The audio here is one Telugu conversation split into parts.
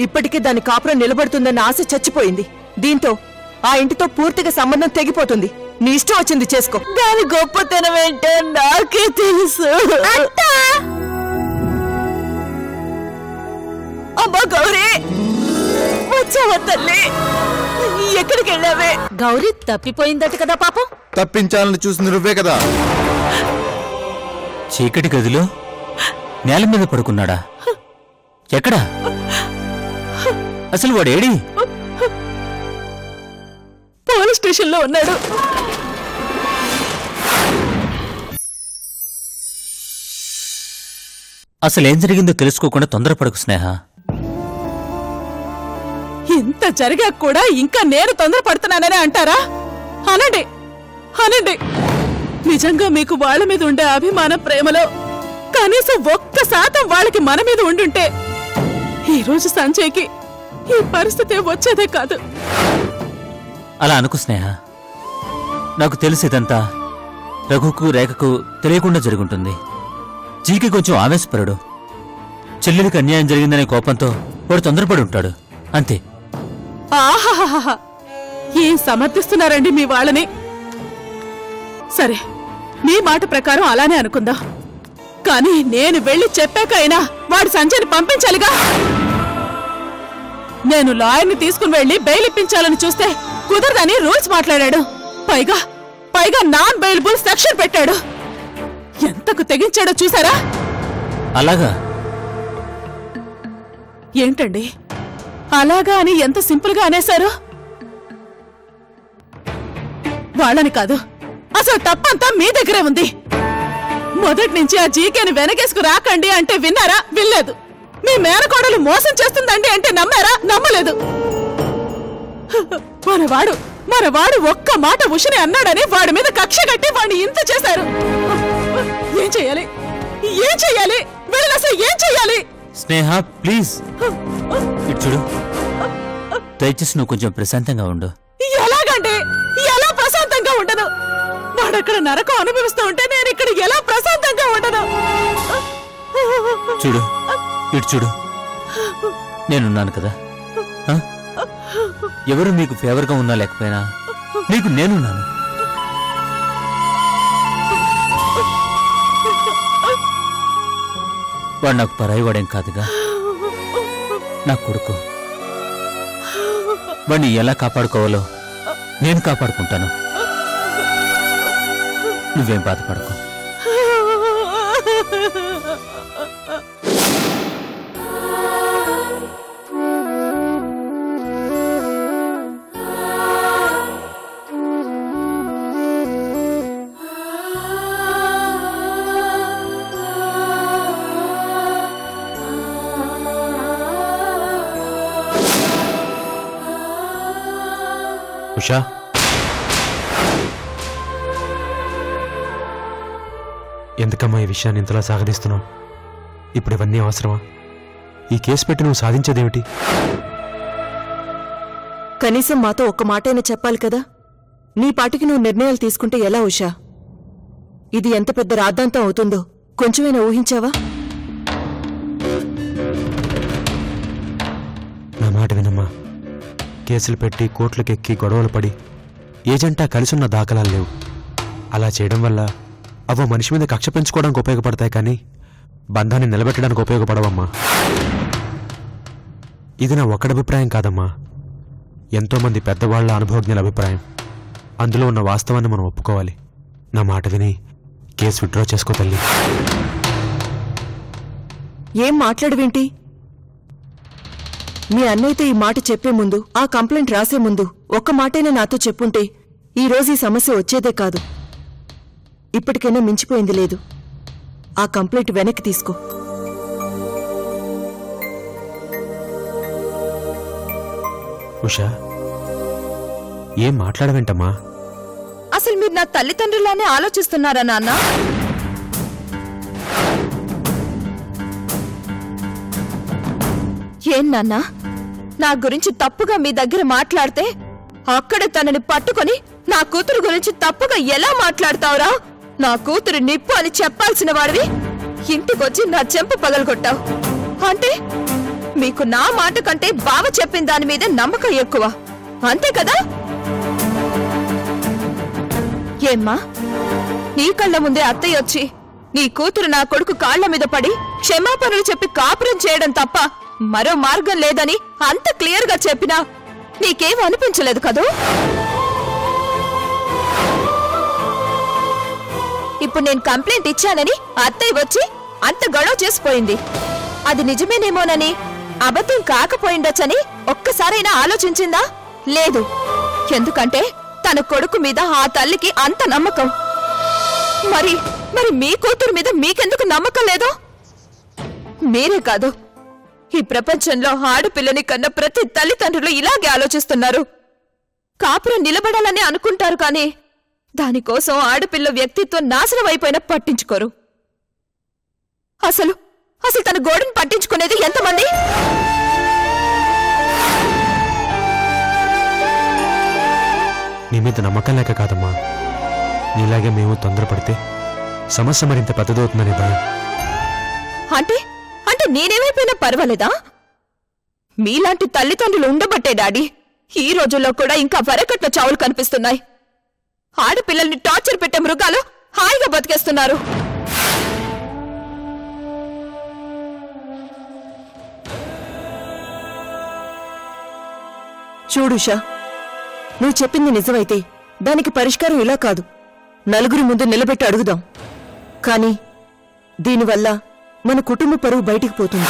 ఇప్పటికే దాని కాపురం నిలబడుతుందన్న ఆశ చచ్చిపోయింది. దీంతో ఆ ఇంటితో పూర్తిగా సంబంధం తెగిపోతుంది. నీ ఇష్టం వచ్చింది చేసుకో. దాని గొప్పతనం ఏంటో నాకే తెలుసు. అమ్మా గౌరీ, వచ్చావా తల్లి? ఎక్కడికి వెళ్ళావే? గౌరీ తప్పిపోయిందట కదా పాపం. తప్పించాలని చూసింది నువ్వే కదా. చీకటి గదిలో నేల మీద పడుకున్నాడా? ఎక్కడా? అసలు వాడేడి? పోలీస్ స్టేషన్లో ఉన్నాడు. అసలేం జరిగిందో తెలుసుకోకుండా తొందరపడకు స్నేహ. ఇంత జరిగా కూడా ఇంకా నేను తొందరపడుతున్నాననే అంటారా? అనండి అనండి. నిజంగా మీకు వాళ్ళ మీద ఉండే అభిమాన ప్రేమలో కనీసం 1% వాళ్ళకి మన మీద ఉండుంటే ఈరోజు సంజయ్కి ఈ పరిస్థితి వచ్చేదే కాదు. అలా అనుకు స్నేహ. నాకు తెలిసేదంతా రఘుకు రేఖకు తెలియకుండా జరుగుంటుంది. జీకి కొంచెం ఆవేశపరుడు. చెల్లెలికి అన్యాయం జరిగిందనే కోపంతో వాడు తొందరపడి ఉంటాడు అంతే. ఆహాహాహా, ఏం సమర్థిస్తున్నారండి మీ వాళ్ళని? సరే, మీ మాట ప్రకారం అలానే అనుకుందాం. కానీ నేను వెళ్ళి చెప్పాక అయినా వాడు సంజయ్ని పంపించాలిగా. నేను లాయర్ని తీసుకుని వెళ్ళి బెయిల్ ఇప్పించాలని చూస్తే కుదరదని రూల్స్ మాట్లాడాడు. పైగా నాన్ బెయిలబుల్ సెక్షన్ పెట్టాడు. ఎంతకు తెగించాడో చూసారా? అలాగా? ఏంటండి అలాగా అని ఎంత సింపుల్ గా అనేశారు? వాళ్ళని కాదు, అసలు తప్పంతా మీ దగ్గరే ఉంది. మొదటి నుంచి ఆ జీకేని వెనకేసుకు రాకండి అంటే విన్నారా? వినలేదు. మీ మేనకోడలు మోసం చేస్తుందండి అంటే నమ్మారా? నమ్మలేదు. మనవాడు ఒక్క మాట ఉషని అన్నాడని వాడి మీద కక్ష కట్టి వాడిని ఇంత చేశారు. ఏం చెయ్యాలి? వీళ్ళని అసలు ఏం చెయ్యాలి? స్నేహ ప్లీజ్ ఇటు చూడు. దయచేసి నువ్వు కొంచెం ప్రశాంతంగా ఉండు. ఎలాగండి? ఎలా ప్రశాంతంగా ఉండను? వాడక్కడ నరకం అనుభవిస్తూ ఉంటే నేను ఇక్కడ ఎలా ప్రశాంతంగా ఉండను? చూడు, ఇటు చూడు. నేనున్నాను కదా. ఎవరు మీకు ఫేవర్ గా ఉన్నా లేకపోయినా నీకు నేనున్నాను. వాడు నాకు పరాయి వాడేం కాదుగా. నా కొడుకు. వాడిని ఎలా కాపాడుకోవాలో నేను కాపాడుకుంటాను. నువ్వేం బాధపడకు. ఉషా, ఎందుకమ్మా ఈ విషయాన్ని ఇంతలా సాగదీస్తున్నావు? ఇప్పుడు ఇవన్నీ అవసరమా? ఈ కేసు పెట్టి నువ్వు సాధించేదేమిటి? కనీసం మాతో ఒక్క మాటైనా చెప్పాలి కదా. నీ పాటికి నువ్వు నిర్ణయాలు తీసుకుంటే ఎలా ఉషా? ఇది ఎంత పెద్ద రాద్ధాంతం అవుతుందో కొంచెమైనా ఊహించావా? నా మాట వినమ్మా. కేసులు పెట్టి కోర్టులకెక్కి గొడవలు పడి ఏజెంటా కలిసున్న దాఖలాలు లేవు. అలా చేయడం వల్ల అవ మనిషి మీద కక్ష పెంచుకోవడానికి ఉపయోగపడతాయి, కానీ బంధాన్ని నిలబెట్టడానికి ఉపయోగపడవమ్మా. ఇది నా ఒక్కడి అభిప్రాయం కాదమ్మా, ఎంతోమంది పెద్దవాళ్ల అనుభవజ్ఞుల అభిప్రాయం. అందులో ఉన్న వాస్తవాన్ని మనం ఒప్పుకోవాలి. నా మాట విని కేసు విత్డ్రా చేసుకో తల్లి. ఏం మాట్లాడవేంటి? మీ అన్నయ్యతో ఈ మాట చెప్పే ముందు, ఆ కంప్లైంట్ రాసే ముందు ఒక్క మాటైనా నాతో చెప్పుంటే ఈరోజు ఈ సమస్య వచ్చేదే కాదు. ఇప్పటికైనా మించిపోయింది లేదు. ఆ కంప్లైంట్ వెనక్కి తీసుకో. ఉషా, ఏం మాట్లాడవేంటమ్మా? అసలు మీరు నా తల్లిదండ్రులానే ఆలోచిస్తున్నారా నాన్న? ఏం నాన్న, నా గురించి తప్పుగా మీ దగ్గర మాట్లాడితే అక్కడ తనని పట్టుకొని నా కూతురు గురించి తప్పుగా ఎలా మాట్లాడతావురా? నా కూతురు నిప్పు అని చెప్పాల్సిన వాడివి ఇంటికొచ్చి నా చెంప పగలగొట్టావు. అంటే మీకు నా మాట కంటే బావ చెప్పిన దాని మీద నమ్మకం ఎక్కువ అంతే కదా? ఏమ్మా, నీ కళ్ళ ముందే అత్తయ్య వచ్చి నీ కూతురు నా కొడుకు కాళ్ల మీద పడి క్షమాపణలు చెప్పి కాపురం చేయడం తప్ప మరో మార్గం లేదని అంత క్లియర్ గా చెప్పినా నీకేం అనిపించలేదు కదూ? ఇప్పుడు నేను కంప్లైంట్ ఇచ్చానని అత్తయ్య వచ్చి అంత గొడవ చేసిపోయింది. అది నిజమేనేమోనని, అబద్ధం కాకపోయిండొచ్చని ఒక్కసారైనా ఆలోచించిందా? లేదు. ఎందుకంటే తన కొడుకు మీద ఆ తల్లికి అంత నమ్మకం. మరి మరి మీ కూతురు మీద మీకెందుకు నమ్మకం లేదు? మీరే కాదు, ఈ ప్రపంచంలో ఆడపిల్లని కన్న ప్రతి తల్లిదండ్రులు ఇలాగే ఆలోచిస్తున్నారు. కాపురం నిలబడాలని అనుకుంటారు కానీ దానికోసం ఆడపిల్ల వ్యక్తిత్వం నాశనం అయిపోయినా పట్టించుకోరు. అసలు తన గోడును పట్టించుకునేది ఎంతమంది? నీ మీద నమ్మకం లేక కాదమ్మా, నీలాగే మేము తొందరపడితే సమస్య మరింత పెద్దదవుతుందనే భయం. అంటే నేనేమైపోయినా పర్వాలేదా? మీలాంటి తల్లిదండ్రులు ఉండబట్టే డాడీ ఈ రోజుల్లో కూడా ఇంకా వరకట్ల చావులు కనిపిస్తున్నాయి. ఆడపిల్లల్ని టార్చర్ పెట్టే మృగాలు హాయిగా బతికేస్తున్నారు. చూడుషా, నువ్వు చెప్పింది నిజమైతే దానికి పరిష్కారం ఇలా కాదు, నలుగురి ముందు నిలబెట్టి అడుగుదాం. కానీ దీనివల్ల మన కుటుంబ పరువు బయటికి పోతుంది.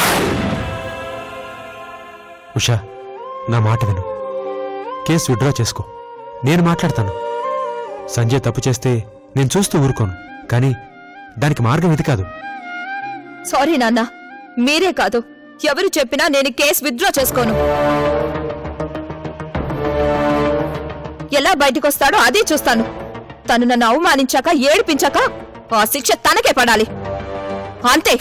ఉషా, నా మాట విను. కేసు విత్డ్రా చేసుకో, నేను మాట్లాడతాను. సంజయ్ తప్పు చేస్తే నేను చూస్తూ ఊరుకోను, కానీ దానికి మార్గం ఇది కాదు. సారీ నాన్న, మీరే కాదు ఎవరు చెప్పినా నేను కేసు విత్డ్రా చేసుకోను. ఎలా బయటికొస్తాడో అదే చూస్తాను. తను నన్ను అవమానించాక ఏడిపించాక ఆ శిక్ష తనకే పడాలి, అంతే.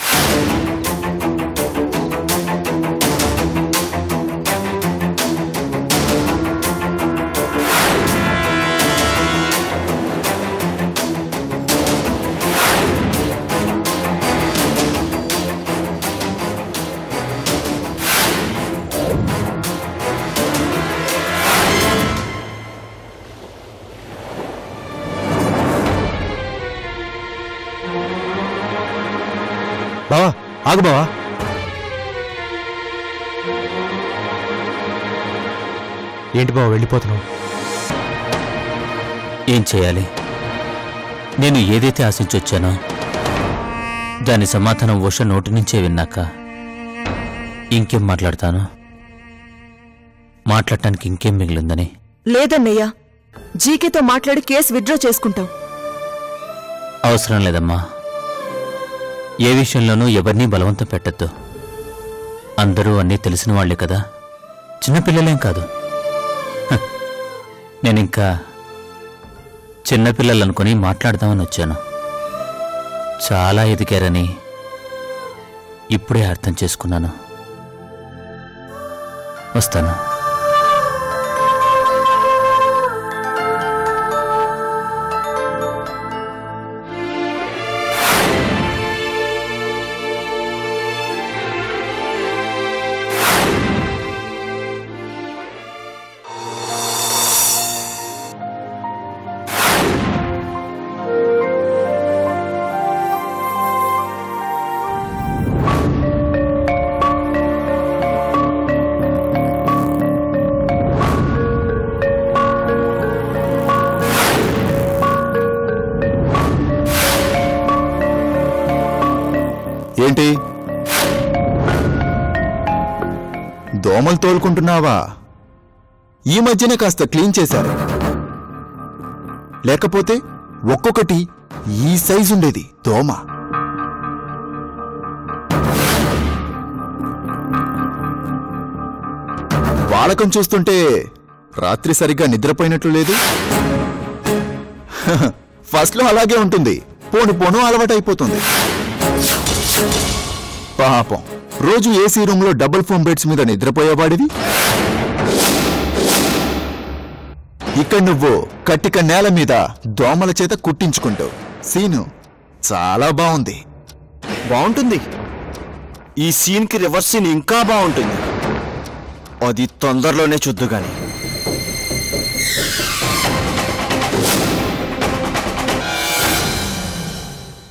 బావా, ఆగు బావా. ఏంటి బావ వెళ్ళిపోతున్నావు? ఏం చేయాలి? నేను ఏదైతే ఆశించొచ్చానో దాని సమాధానం ఉష నోటి నుంచే విన్నాక ఇంకేం మాట్లాడతాను? మాట్లాడటానికి ఇంకేం మిగిలిందని? లేదన్నయ్యా, జీకేతో మాట్లాడి కేసు విత్డ్రా చేసుకుంటాం. అవసరం లేదమ్మా. ఏ విషయంలోనూ ఎవరినీ బలవంతం పెట్టద్దు. అందరూ అన్నీ తెలిసిన వాళ్లే కదా, చిన్నపిల్లలేం కాదు. నేనింకా చిన్నపిల్లలనుకుని మాట్లాడదామని వచ్చాను. చాలా ఎదిగారని ఇప్పుడే అర్థం చేసుకున్నాను. వస్తాను. ఏంటి దోమలు తోలుకుంటున్నావా? ఈ మధ్యనే కాస్త క్లీన్ చేశారు, లేకపోతే ఒక్కొక్కటి ఈ సైజు ఉండేది దోమ. వాలకం చూస్తుంటే రాత్రి సరిగ్గా నిద్రపోయినట్లు లేదు. ఫస్ట్ లో అలాగే ఉంటుంది, పోను పోను అలవాటైపోతుంది. పాపం రోజు ఏసీ రూమ్ లో డబుల్ ఫోమ్ బెడ్స్ మీద నిద్రపోయేవాడివి, ఇక్కడ నువ్వు కట్టిక నేల మీద దోమల చేత కుట్టించుకుంటావు. సీను చాలా బాగుంది. బాగుంటుంది, ఈ సీన్కి రివర్స్ సీన్ ఇంకా బాగుంటుంది. అది తొందరలోనే చూద్దు గాని.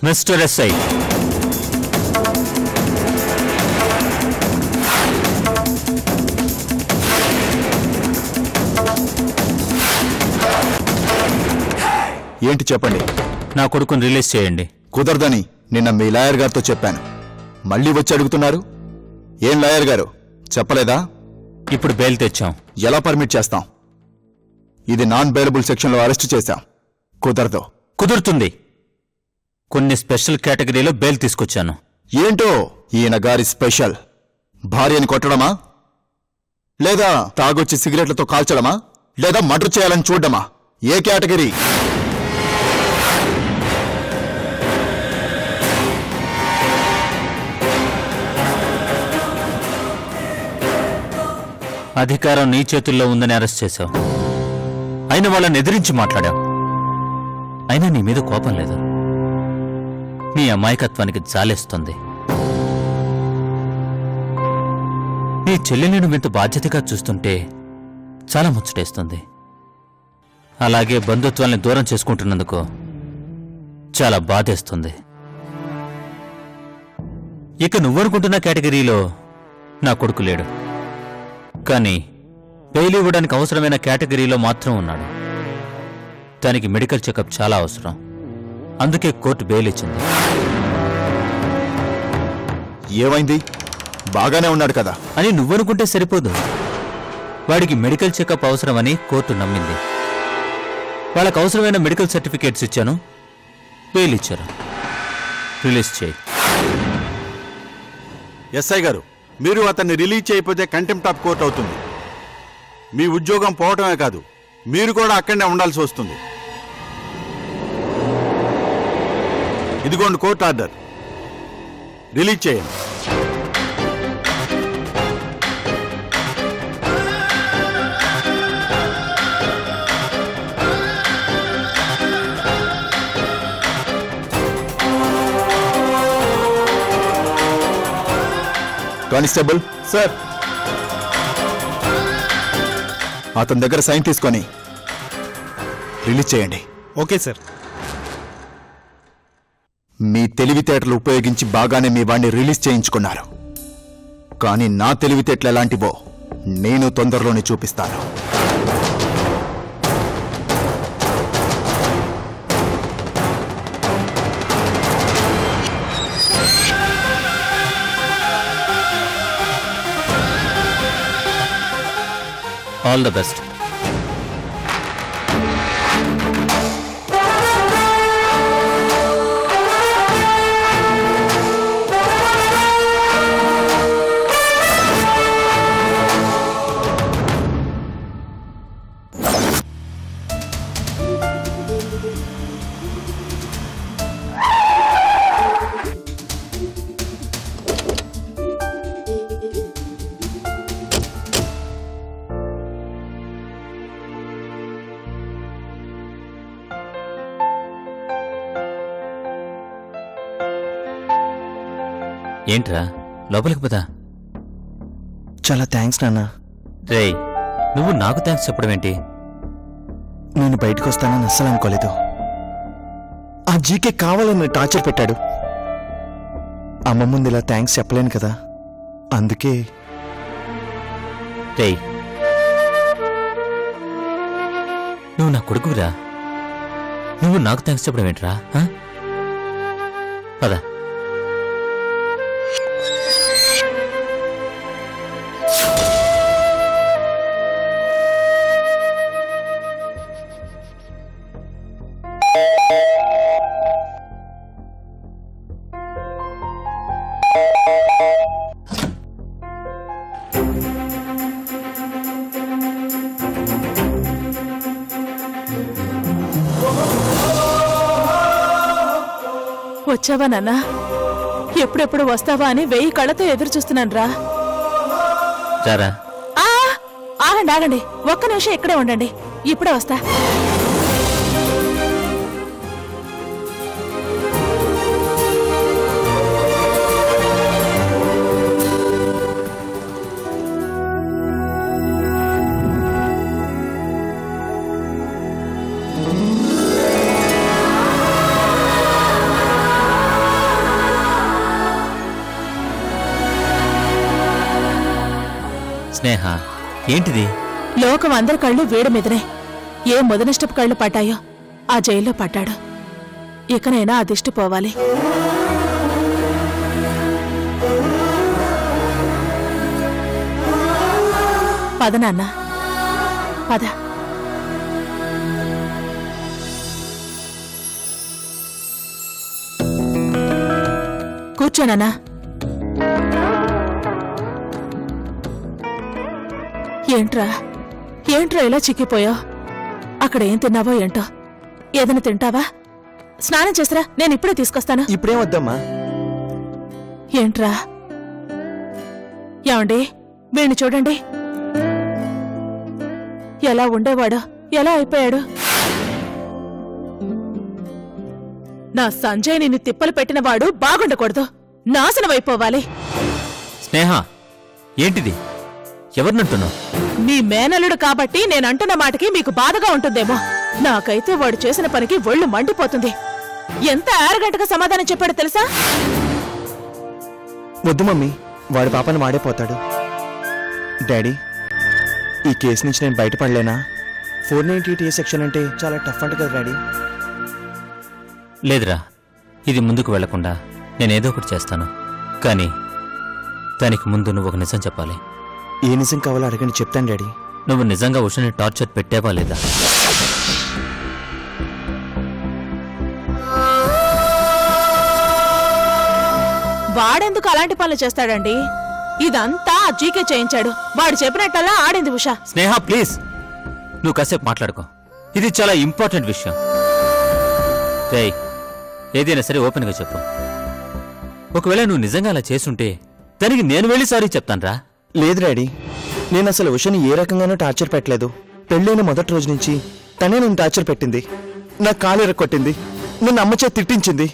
మిస్టర్ ఎస్ఐ, ఏంటి చెప్పండి. నా కొడుకుని రిలీజ్ చేయండి. కుదరదని నిన్న మీ లాయర్ గారితో చెప్పాను. మళ్ళీ వచ్చి అడుగుతున్నారు. ఏం లాయర్ గారు చెప్పలేదా? ఇప్పుడు బెయిల్ తెచ్చాం. ఎలా పర్మిట్ చేస్తాం? ఇది నాన్ బెయిలబుల్ సెక్షన్లో అరెస్ట్ చేశాం. కుదరదు. కుదురుతుంది. కొన్ని స్పెషల్ కేటగిరీలో బెయిల్ తీసుకొచ్చాను. ఏంటో ఈయన గారి స్పెషల్? భార్యని కొట్టడమా, లేదా తాగొచ్చి సిగరెట్లతో కాల్చడమా, లేదా మర్డర్ చేయాలని చూడడమా? ఏ కేటగిరీ? అధికారం నీ చేతుల్లో ఉందని అరెస్ట్ చేశావు. అయినా వాళ్ళని ఎదిరించి మాట్లాడావు. అయినా నీ మీద కోపం లేదు. నీ అమాయకత్వానికి జాలేస్తుంది. నీ చెల్లిని నువ్వు ఇంత బాధ్యతగా చూస్తుంటే చాలా ముచ్చటేస్తుంది. అలాగే బంధుత్వాల్ని దూరం చేసుకుంటున్నందుకు చాలా బాధేస్తుంది. ఇక నువ్వనుకుంటున్న కేటగిరీలో నా కొడుకు లేడు. కానీ బెయిల్ ఇవ్వడానికి అవసరమైన కేటగిరీలో మాత్రం ఉన్నాడు. దానికి మెడికల్ చెకప్ చాలా అవసరం. అందుకే కోర్టు బెయిల్ ఇచ్చింది. ఏమైంది? బాగానే ఉన్నాడు కదా అని నువ్వనుకుంటే సరిపోదు. వాడికి మెడికల్ చెకప్ అవసరమని కోర్టు నమ్మింది. వాళ్ళకు అవసరమైన మెడికల్ సర్టిఫికేట్స్ ఇచ్చాను. బెయిల్ ఇచ్చారు. రిలీజ్ చేయి. ఎస్ఐ గారు, మీరు అతన్ని రిలీజ్ చేయకపోతే కంటెంప్ట్ ఆఫ్ కోర్ట్ అవుతుంది. మీ ఉద్యోగం పోవటమే కాదు, మీరు కూడా అక్కడనే ఉండాల్సి వస్తుంది. ఇదిగోండి కోర్టు ఆర్డర్. రిలీజ్ చేయండి. కానిస్టేబుల్ సార్, అతని దగ్గర సైన్ తీసుకొని రిలీజ్ చేయండి. Okay sir. మీ తెలివితేటలు ఉపయోగించి బాగానే మీ వాణ్ణి రిలీజ్ చేయించుకున్నారు. కానీ నా తెలివితేటలు ఎలాంటివో నేను తొందరలోనే చూపిస్తాను. All the best. ఏంట్రా లోపలికి పోదా? చాలా థ్యాంక్స్ నాన్న. రేయ్, నువ్వు నాకు థ్యాంక్స్ చెప్పడం ఏంటి? నేను బయటకు వస్తానని అస్సలు అనుకోలేదు. ఆ జీకే కావాలని టార్చర్ పెట్టాడు. అమ్మ ముందు ఇలా థ్యాంక్స్ చెప్పలేను కదా, అందుకే. రేయ్, నువ్వు నా కొడుకురా. నువ్వు నాకు థ్యాంక్స్ చెప్పడం ఏంట్రా? పదా. వచ్చావా నాన్నా? ఎప్పుడెప్పుడు వస్తావా అని 1000 కళ్ళతో ఎదురు చూస్తున్నాను రా. ఆగండి ఆగండి, ఒక్క నిమిషం ఇక్కడే ఉండండి, ఇప్పుడే వస్తా. స్నేహ, ఏంటిది? లోకం అందరి కళ్ళు వీడి మీదనే. ఏ మొదనిష్టపు కళ్ళు పడ్డాయో ఆ జైల్లో పడ్డాడు. ఇకనైనా ఆ దిష్టి పోవాలి. పద నాన్న, పద. కూర్చోనన్నా. ఏంట్రా ఇలా చిక్కిపోయావు? అక్కడ ఏం తిన్నావో ఏంటో. ఏదైనా తింటావా? స్నానం చేసిరా, నేను ఇప్పుడే తీసుకొస్తాను. ఇప్పుడేం వద్దమ్మా. ఏంట్రా? ఏమండి, వీణ్ణి చూడండి. ఎలా ఉండేవాడు, ఎలా అయిపోయాడు. నా సంజయ్ నిన్ను తిప్పలు పెట్టినవాడు బాగుండకూడదు, నాశనమైపోవాలి. స్నేహ, ఏంటిది? ఎవరినంటున్నావు? మీ మేనల్లుడు కాబట్టి నేనంటున్న మాటకి మీకు బాధగా ఉంటుందేమో. నాకైతే వాడు చేసిన పనికి ఒళ్ళు మండిపోతుంది. ఎంత ఆరగంటగా సమాధానం చెప్పాడో తెలుసా? వద్దు మమ్మీ, వాడి పాపని వాడేపోతాడు. డాడీ, ఈ కేసు నుంచి నేను బయటపడలేనా? 498A సెక్షన్ అంటే చాలా టఫ్ అంట కదా డాడీ. లేదురా, ఇది ముందుకు వెళ్లకుండా నేనేదో ఒకటి చేస్తాను. కానీ దానికి ముందు నువ్వు ఒక నిజం చెప్పాలి. ఏ నిజం కావాలో అడగండి, చెప్తాను డాడీ. నువ్వు నిజంగా ఉషని టార్చర్ పెట్టావా లేదా? వాడెందుకు అలాంటి పనులు చేస్తాడండి? ఇదంతా ఆ జీకే చేయించాడు. వాడు చెప్పినట్టల్లా ఆడింది ఉష. స్నేహ, ప్లీజ్ నువ్వు కాసేపు మాట్లాడుకో. ఇది చాలా ఇంపార్టెంట్ విషయం. రేయ్, ఏదైనా సరే ఓపెన్ గా చెప్పు. ఒకవేళ నువ్వు నిజంగా అలా చేసుంటే దానికి నేను వెళ్ళి సారీ చెప్తానురా. లేదు డాడీ, నేను అసలు ఉషని ఏ రకంగానూ టార్చర్ పెట్టలేదు. పెళ్ళైన మొదటి రోజు నుంచి తనే నన్ను టార్చర్ పెట్టింది. నా కాలు ఎరక్కొట్టింది, నన్ను అమ్మచే తిట్టించింది,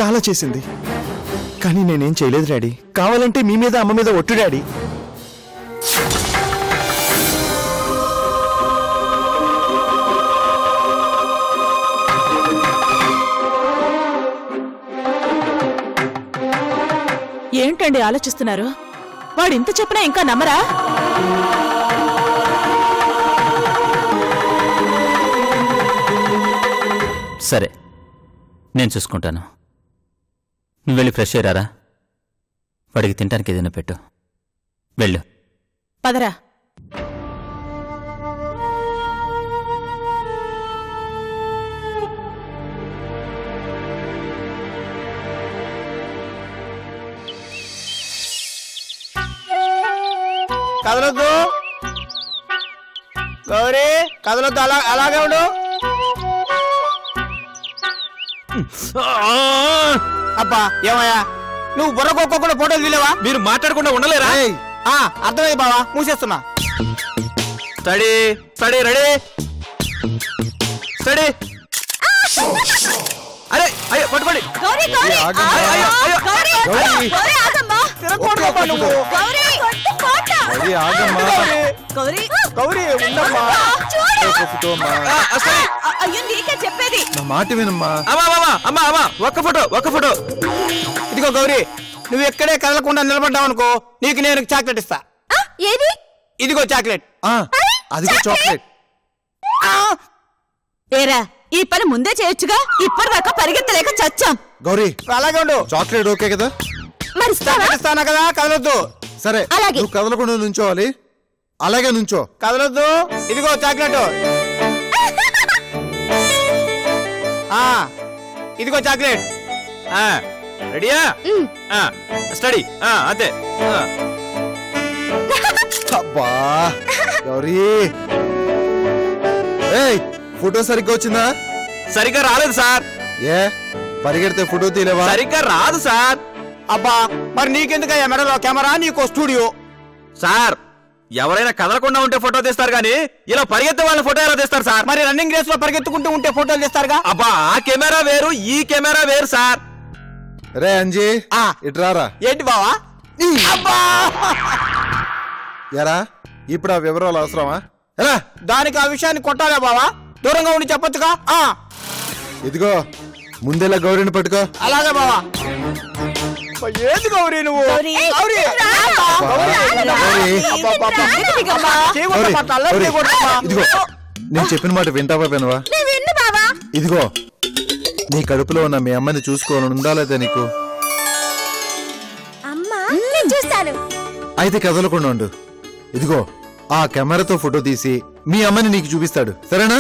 చాలా చేసింది. కానీ నేనేం చేయలేదు డాడీ. కావాలంటే మీ మీద అమ్మ మీద ఒట్టు డాడీ. ఏంటండి ఆలోచిస్తున్నారు? వాడింత చెప్పినా ఇంకా నమ్మరా? సరే, నేను చూసుకుంటాను. నువ్వు వెళ్ళి ఫ్రెష్ అయ్యారా? వాడికి తినడానికి ఏదైనా పెట్టు. వెళ్ళు. పదరా. కదలొద్దు గౌరీ, కదలొద్దు. అలాగే ఉండు. అబ్బా, ఏమయ్యా నువ్వు బుర్రకోకుండా ఫోటోలు తీలేవా? మీరు మాట్లాడకుండా ఉండలేరా? అర్థమైంది బావా, మూసేస్తున్నా. Study study ready study. అరే అయ్యో, పట్టుకోండి. చెప్పేది నా మాట వినమ్మా. అమ్మా, ఒక్క ఫోటో. ఇదిగో గౌరీ, నువ్వు ఎక్కడే కదలకుండా నిలబడ్డావు అనుకో, నీకు నేను చాక్లెట్ ఇస్తా. ఏది? ఇదిగో చాక్లెట్. అదిగో చాక్లెట్. ఏరా, ఈ పని ముందే చేయొచ్చుగా. ఇప్పటిదాకా పరిగెత్తలేక చచ్చాం. గౌరీ, అలాగే ఉండు. చాక్లెట్ ఓకే కదా? మరి ఇస్తానా కదా, కదలొద్దు. సరే, అలాగే. నువ్వు కదలకుండా నుంచోవాలి. అలాగే నుంచో. కదలొద్దు. ఇదిగో చాక్లెట్. ఇదిగో చాక్లెట్. రెడీయా? స్టడీ. అంతే. అబ్బా గౌరీ, ఫోటో సరిగ్గా వచ్చిందా? సరిగ్గా రాలేదు సార్. ఏ పరిగెడితే ఫోటో తీలేవా? సరిగ్గా రాదు సార్. అబ్బా, మరి నీకెందుకయ్యా మెడలో కెమెరా, నీకో స్టూడియో. సార్, ఎవరైనా కదలకుండా ఉంటే ఫోటో తీస్తారు కానీ ఇలా పరిగెత్తే వాళ్ళ ఫోటో ఎలా తీస్తారు సార్? మరి రన్నింగ్ రేస్ లో పరిగెత్తుకుంటూ ఉంటే ఫోటోలు తీస్తారుగా. అబ్బా, ఆ కెమెరా వేరు, ఈ కెమెరా వేరు సార్. రే అంజీ, ఇట్రారా. ఏంటి బావా? అబ్బా, ఎరా ఇప్పుడు ఆ వివరాలు అవసరమా? ఎలా దానికి ఆ విషయాన్ని కొట్టాలే బావా? దూరంగా ఉండి చెప్పొచ్చుగా. ఇదిగో ముందెలా గౌరీని పట్టుకో. అలాగే బావా. ఏంది గౌరీ నువ్వు గౌరీ. గౌరీ. చేయకూడదమ్మా, తల గౌరీ, చేయకూడదమ్మా. ఇదిగో నేను చెప్పిన మాట వింటావా వినవా? ఇదిగో నీ కడుపులో ఉన్న మీ అమ్మని చూసుకోవాలని ఉందా లేదా నీకు? చూస్తాను. అయితే కదలకుండా ఉండు. ఇదిగో ఆ కెమెరాతో ఫోటో తీసి మీ అమ్మని నీకు చూపిస్తాడు, సరేనా?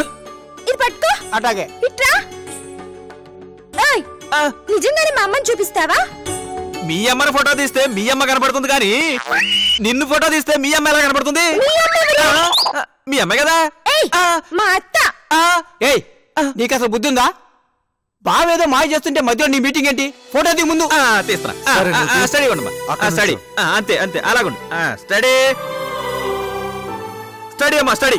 ఇది పట్టుకో. అట్లాగే. ఇట్రా. ఏయ్, నిజంగానే మా అమ్మని చూపిస్తావా? మీ అమ్మని ఫోటో తీస్తే మీ అమ్మ కనపడుతుంది కానీ నిన్ను ఫోటో తీస్తే మీ అమ్మ ఎలా కనపడుతుంది? మీ అమ్మ కదా. మా అత్త. ఏయ్ నీకు అసలు బుద్ధి ఉందా? బావేదో మాయ చేస్తుంటే మధ్యలో నీ మీటింగ్ ఏంటి? ఫోటో దిగు ముందు. తీస్తున్నా. సరే, నువ్వు తీసుకో. స్టడీ ఉండమ్మా. అక్కడ స్టడీ. అంతే అంతే అలాగుండు. స్టడీ స్టడీ అమ్మా స్టడీ.